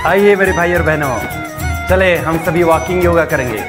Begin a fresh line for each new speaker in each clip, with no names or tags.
आइए मेरे भाई और बहनों, चले हम सभी वॉकिंग योगा करेंगे।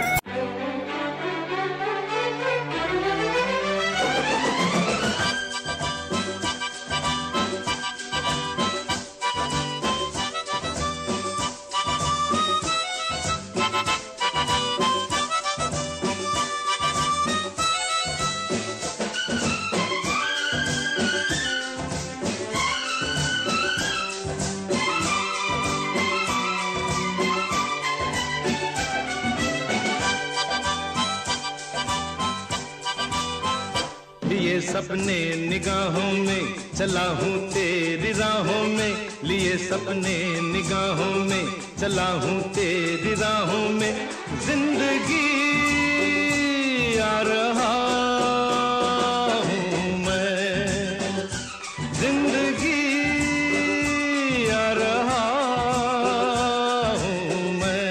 लिए सपने निगाहों में चला हूँ तेरी राहों में, लिए सपने निगाहों में चला हूँ तेरी राहों में, जिंदगी आ रहा हूँ मैं, जिंदगी आ रहा हूँ मैं।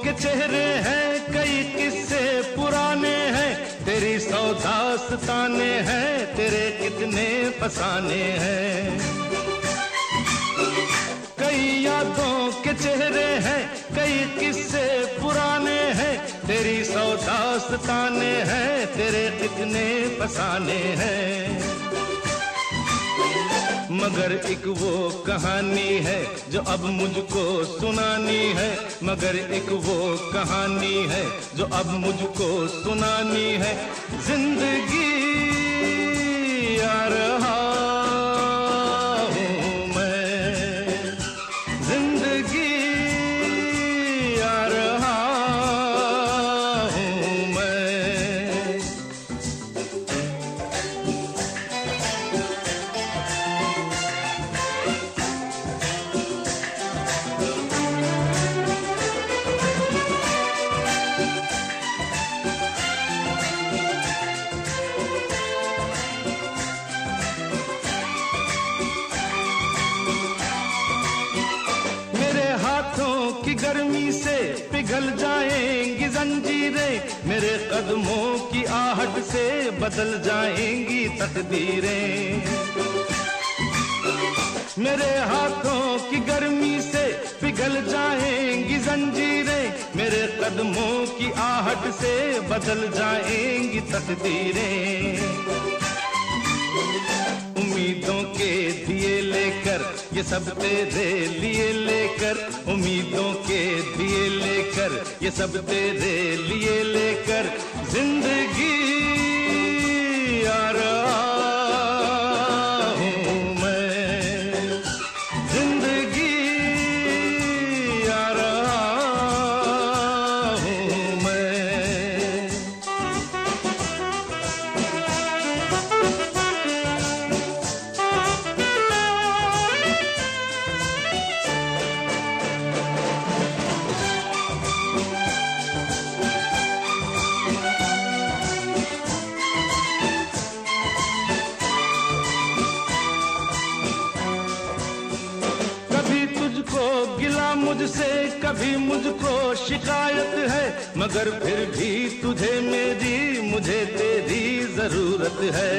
के चेहरे हैं, कई किस्से पुराने हैं, तेरी सौ दास्ताने हैं, तेरे कितने फसाने हैं। कई यादों के चेहरे हैं, कई किस्से पुराने हैं, तेरी सौ दास्ताने हैं, तेरे कितने फसाने हैं। मगर एक वो कहानी है जो अब मुझको सुनानी है, मगर एक वो कहानी है जो अब मुझको सुनानी है, जिंदगी आ रहा हूँ मैं, जिंदगी आ रहा हूँ मैं। की गर्मी से पिघल जाएंगी जंजीरें, मेरे कदमों की आहट से बदल जाएंगी तकदीरें। मेरे हाथों की गर्मी से पिघल जाएंगी जंजीरें, मेरे कदमों की आहट से बदल जाएंगी तकदीरें। उम्मीदों के दिए लेकर ये सब तेरे लिए लेकर, उम्मीदों के दिए लेकर ये सब तेरे लिए लेकर, जिंदगी आ रहा हूँ मैं, जिंदगी आ रहा हूँ मैं। गिला मुझसे कभी मुझको शिकायत है, मगर फिर भी तुझे मेरी मुझे तेरी जरूरत है।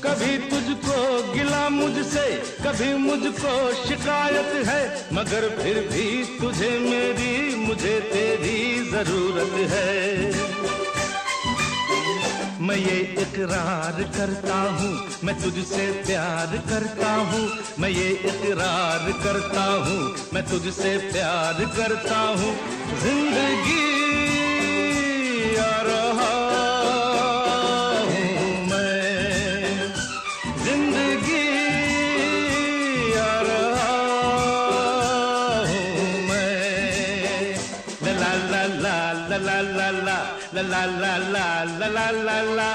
कभी तुझको गिला मुझसे कभी मुझको शिकायत है, मगर फिर भी तुझे मेरी मुझे तेरी जरूरत है। मैं ये इकरार करता हूँ मैं तुझसे प्यार करता हूँ, मैं ये इकरार करता हूँ मैं तुझसे प्यार करता हूँ, जिंदगी आ रहा हूँ मैं, जिंदगी आ रहा हूँ मैं। ला ला ला ला ला ला ला ला ला ला ला ला ला ला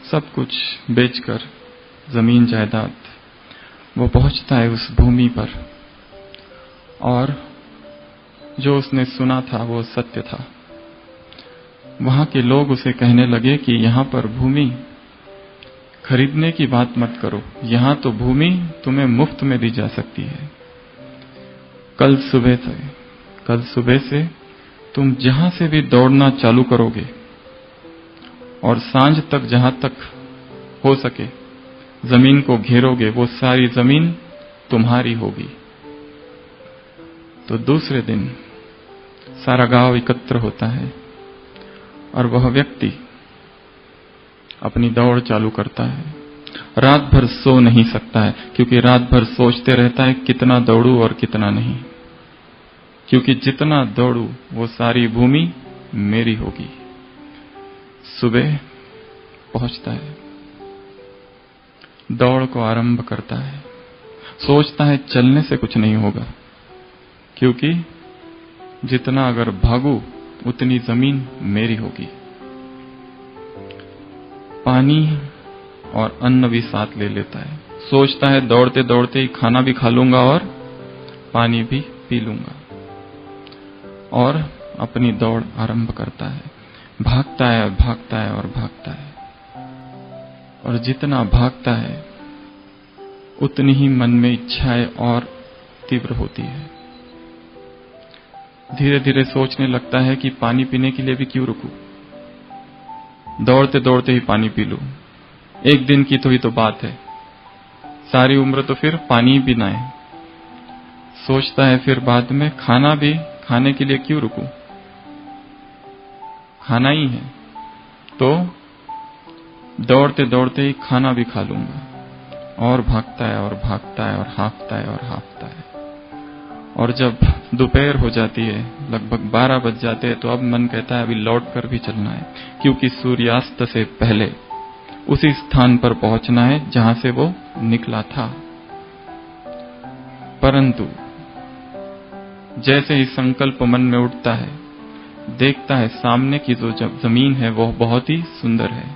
सब कुछ बेचकर जमीन जायदाद वो पहुंचता है उस भूमि पर, और जो उसने सुना था वो सत्य था। वहां के लोग उसे कहने लगे कि यहां पर भूमि खरीदने की बात मत करो, यहां तो भूमि तुम्हें मुफ्त में दी जा सकती है। कल सुबह से तुम जहां से भी दौड़ना चालू करोगे और सांझ तक जहां तक हो सके जमीन को घेरोगे, वो सारी जमीन तुम्हारी होगी। तो दूसरे दिन सारा गांव एकत्र होता है और वह व्यक्ति अपनी दौड़ चालू करता है। रात भर सो नहीं सकता है, क्योंकि रात भर सोचते रहता है कितना दौड़ू और कितना नहीं, क्योंकि जितना दौड़ू वो सारी भूमि मेरी होगी। सुबह पहुंचता है, दौड़ को आरंभ करता है, सोचता है चलने से कुछ नहीं होगा, क्योंकि जितना अगर भागू उतनी जमीन मेरी होगी। पानी और अन्न भी साथ ले लेता है, सोचता है दौड़ते दौड़ते ही खाना भी खा लूंगा और पानी भी पी लूंगा, और अपनी दौड़ आरंभ करता है। भागता है, भागता है और भागता है, और जितना भागता है उतनी ही मन में इच्छाएं और तीव्र होती है। धीरे धीरे सोचने लगता है कि पानी पीने के लिए भी क्यों रुकूं, दौड़ते दौड़ते ही पानी पी लूं। एक दिन की तो ही तो बात है, सारी उम्र तो फिर पानी ही पीना है। सोचता है फिर बाद में खाना भी खाने के लिए क्यों रुकूं, खाना ही है तो दौड़ते दौड़ते ही खाना भी खा लूंगा। और भागता है और भागता है और हाँफता है और हाँफता है, और जब दोपहर हो जाती है, लगभग 12 बज जाते हैं, तो अब मन कहता है अभी लौट कर भी चलना है, क्योंकि सूर्यास्त से पहले उसी स्थान पर पहुंचना है जहां से वो निकला था। परंतु जैसे ही संकल्प मन में उठता है, देखता है सामने की जो जमीन है वो बहुत ही सुंदर है।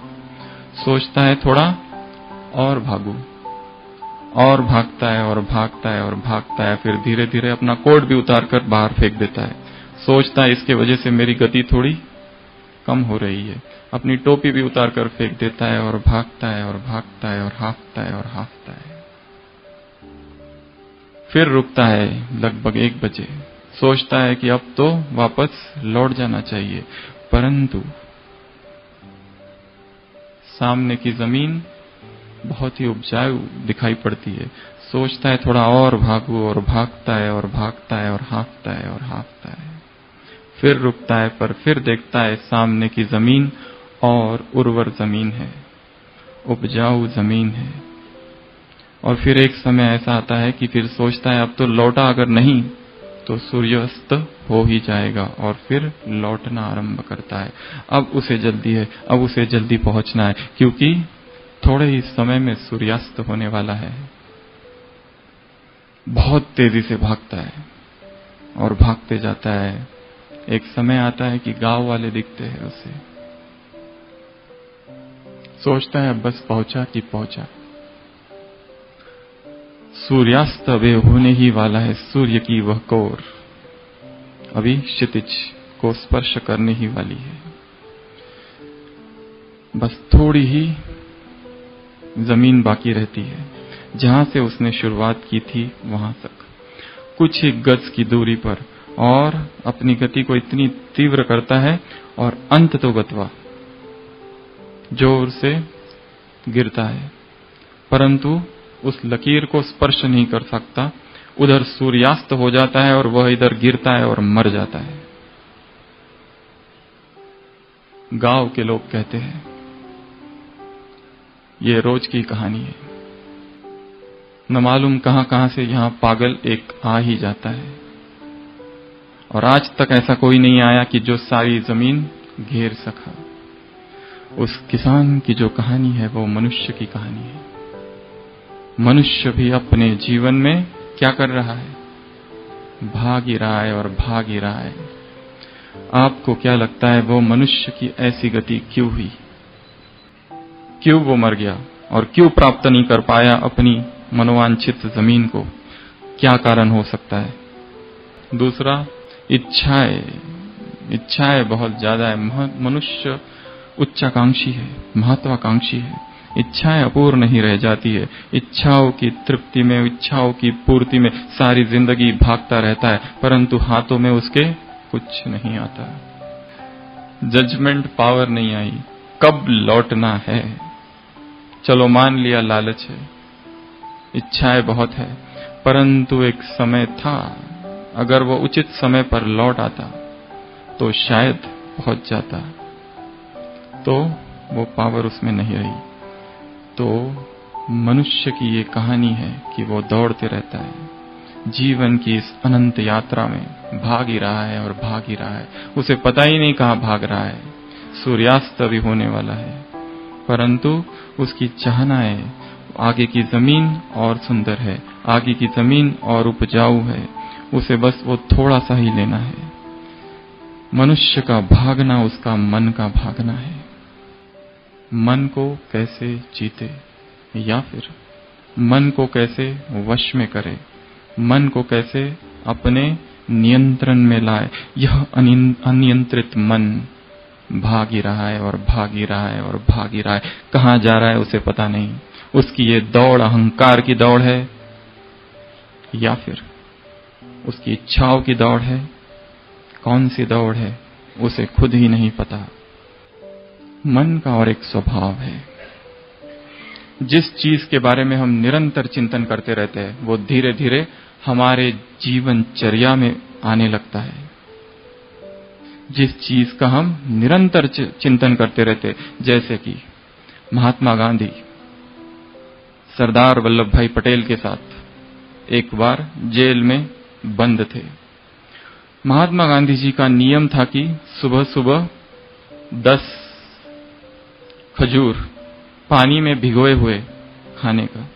सोचता है थोड़ा और भागू, और भागता है और भागता है और भागता है। फिर धीरे धीरे अपना कोट भी उतार कर बाहर फेंक देता है। सोचता है इसके वजह से मेरी गति थोड़ी कम हो रही है। अपनी टोपी भी उतार कर फेंक देता है और भागता है और भागता है और हाँफता है और हाँफता है। फिर रुकता है लगभग 1 बजे। सोचता है कि अब तो वापस लौट जाना चाहिए, परंतु सामने की जमीन बहुत ही उपजाऊ दिखाई पड़ती है। सोचता है थोड़ा और भागू, और भागता है और भागता है और हाँफता है और हाँफता है। फिर रुकता है, पर फिर देखता है सामने की जमीन और उर्वर जमीन है, उपजाऊ जमीन है। और फिर एक समय ऐसा आता है कि फिर सोचता है अब तो लौटा अगर नहीं तो सूर्यास्त हो ही जाएगा, और फिर लौटना आरंभ करता है। अब उसे जल्दी है, अब उसे जल्दी पहुंचना है, क्योंकि थोड़े ही समय में सूर्यास्त होने वाला है। बहुत तेजी से भागता है और भागते जाता है। एक समय आता है कि गांव वाले दिखते हैं उसे। सोचता है बस पहुंचा कि पहुंचा। सूर्यास्त अभी होने ही वाला है। सूर्य की वह कोर अभी क्षितिज को स्पर्श करने ही वाली है। बस थोड़ी ही जमीन बाकी रहती है, जहां से उसने शुरुआत की थी वहां तक, कुछ ही गज की दूरी पर, और अपनी गति को इतनी तीव्र करता है और अंत तो गतवा जोर से गिरता है, परंतु उस लकीर को स्पर्श नहीं कर सकता। उधर सूर्यास्त हो जाता है और वह इधर गिरता है और मर जाता है। गांव के लोग कहते हैं ये रोज की कहानी है, न मालूम कहां कहां से यहां पागल एक आ ही जाता है, और आज तक ऐसा कोई नहीं आया कि जो सारी जमीन घेर सका। उस किसान की जो कहानी है वो मनुष्य की कहानी है। मनुष्य भी अपने जीवन में क्या कर रहा है, भाग ही रहा है और भाग ही रहा है। आपको क्या लगता है वो मनुष्य की ऐसी गति क्यों हुई? क्यों वो मर गया और क्यों प्राप्त नहीं कर पाया अपनी मनोवांछित जमीन को, क्या कारण हो सकता है। दूसरा, इच्छाएं बहुत ज्यादा है। मनुष्य उच्चाकांक्षी है, महत्वाकांक्षी है। इच्छाएं अपूर्ण नहीं रह जाती है। इच्छाओं की तृप्ति में, इच्छाओं की पूर्ति में सारी जिंदगी भागता रहता है, परंतु हाथों में उसके कुछ नहीं आता। जजमेंट पावर नहीं आई, कब लौटना है। चलो मान लिया लालच है, इच्छाएं बहुत है, परंतु एक समय था, अगर वो उचित समय पर लौट आता तो शायद पहुंच जाता, तो वो पावर उसमें नहीं रही। तो मनुष्य की ये कहानी है कि वो दौड़ते रहता है जीवन की इस अनंत यात्रा में, भाग ही रहा है और भाग ही रहा है। उसे पता ही नहीं कहां भाग रहा है। सूर्यास्त अभी होने वाला है, परंतु उसकी चाहनाएं आगे की जमीन और सुंदर है, आगे की जमीन और उपजाऊ है, उसे बस वो थोड़ा सा ही लेना है। मनुष्य का भागना उसका मन का भागना है। मन को कैसे जीते, या फिर मन को कैसे वश में करे, मन को कैसे अपने नियंत्रण में लाए। यह अनियंत्रित मन भाग ही रहा है और भाग ही रहा है और भाग ही रहा है। कहां जा रहा है उसे पता नहीं। उसकी ये दौड़ अहंकार की दौड़ है, या फिर उसकी इच्छाओं की दौड़ है। कौन सी दौड़ है उसे खुद ही नहीं पता। मन का और एक स्वभाव है, जिस चीज के बारे में हम निरंतर चिंतन करते रहते हैं वो धीरे धीरे हमारे जीवनचर्या में आने लगता है। जिस चीज का हम निरंतर चिंतन करते रहते, जैसे कि महात्मा गांधी सरदार वल्लभ भाई पटेल के साथ एक बार जेल में बंद थे। महात्मा गांधी जी का नियम था कि सुबह सुबह 10 खजूर पानी में भिगोए हुए खाने का।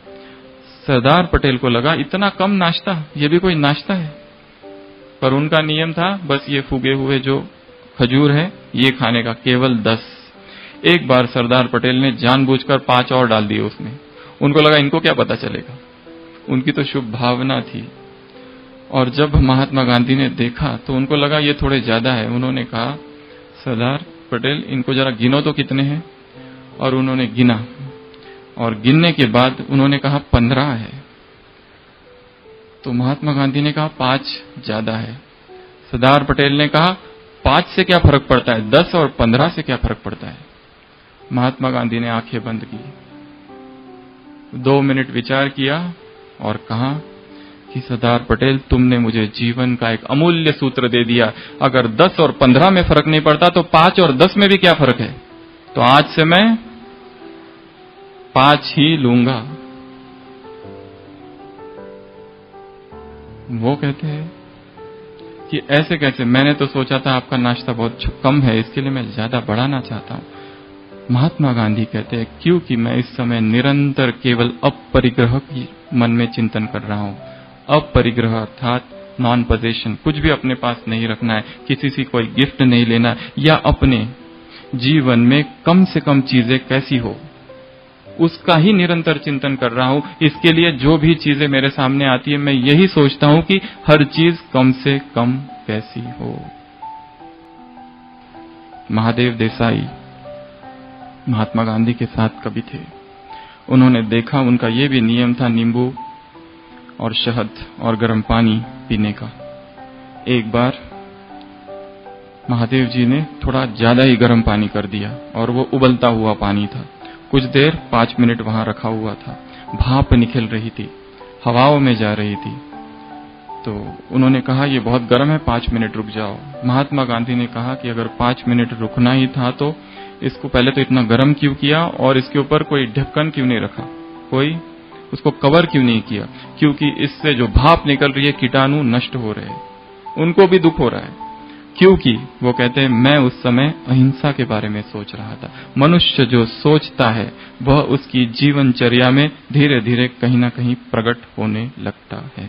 सरदार पटेल को लगा इतना कम नाश्ता, ये भी कोई नाश्ता है? पर उनका नियम था बस ये फूगे हुए जो खजूर है ये खाने का, केवल 10। एक बार सरदार पटेल ने जानबूझकर 5 और डाल दिए उसमें। उनको लगा इनको क्या पता चलेगा, उनकी तो शुभ भावना थी। और जब महात्मा गांधी ने देखा तो उनको लगा ये थोड़े ज्यादा है। उन्होंने कहा सरदार पटेल इनको जरा गिनो तो कितने हैं। और उन्होंने गिना, और गिनने के बाद उन्होंने कहा 15 है। तो महात्मा गांधी ने कहा 5 ज्यादा है। सरदार पटेल ने कहा 5 से क्या फर्क पड़ता है, 10 और 15 से क्या फर्क पड़ता है। महात्मा गांधी ने आंखें बंद की, 2 मिनट विचार किया और कहा कि सरदार पटेल तुमने मुझे जीवन का एक अमूल्य सूत्र दे दिया। अगर 10 और 15 में फर्क नहीं पड़ता तो 5 और 10 में भी क्या फर्क है। तो आज से मैं 5 ही लूंगा। वो कहते हैं कि ऐसे कैसे, मैंने तो सोचा था आपका नाश्ता बहुत कम है, इसके लिए मैं ज्यादा बढ़ाना चाहता हूं। महात्मा गांधी कहते हैं क्योंकि मैं इस समय निरंतर केवल अपरिग्रह की मन में चिंतन कर रहा हूं। अपरिग्रह अर्थात नॉन पोजेशन, कुछ भी अपने पास नहीं रखना है, किसी से कोई गिफ्ट नहीं लेना, या अपने जीवन में कम से कम चीजें कैसी हो उसका ही निरंतर चिंतन कर रहा हूं। इसके लिए जो भी चीजें मेरे सामने आती है मैं यही सोचता हूं कि हर चीज कम से कम कैसी हो। महादेव देसाई महात्मा गांधी के साथ कभी थे। उन्होंने देखा, उनका ये भी नियम था नींबू और शहद और गर्म पानी पीने का। एक बार महादेव जी ने थोड़ा ज्यादा ही गर्म पानी कर दिया और वो उबलता हुआ पानी था। कुछ देर 5 मिनट वहां रखा हुआ था, भाप निकल रही थी, हवाओं में जा रही थी। तो उन्होंने कहा ये बहुत गर्म है, 5 मिनट रुक जाओ। महात्मा गांधी ने कहा कि अगर 5 मिनट रुकना ही था तो इसको पहले तो इतना गर्म क्यों किया और इसके ऊपर कोई ढक्कन क्यों नहीं रखा, कोई उसको कवर क्यों नहीं किया, क्योंकि इससे जो भाप निकल रही है कीटाणु नष्ट हो रहे हैं, उनको भी दुख हो रहा है। क्योंकि वो कहते हैं मैं उस समय अहिंसा के बारे में सोच रहा था। मनुष्य जो सोचता है वह उसकी जीवनचर्या में धीरे धीरे कहीं ना कहीं प्रकट होने लगता है।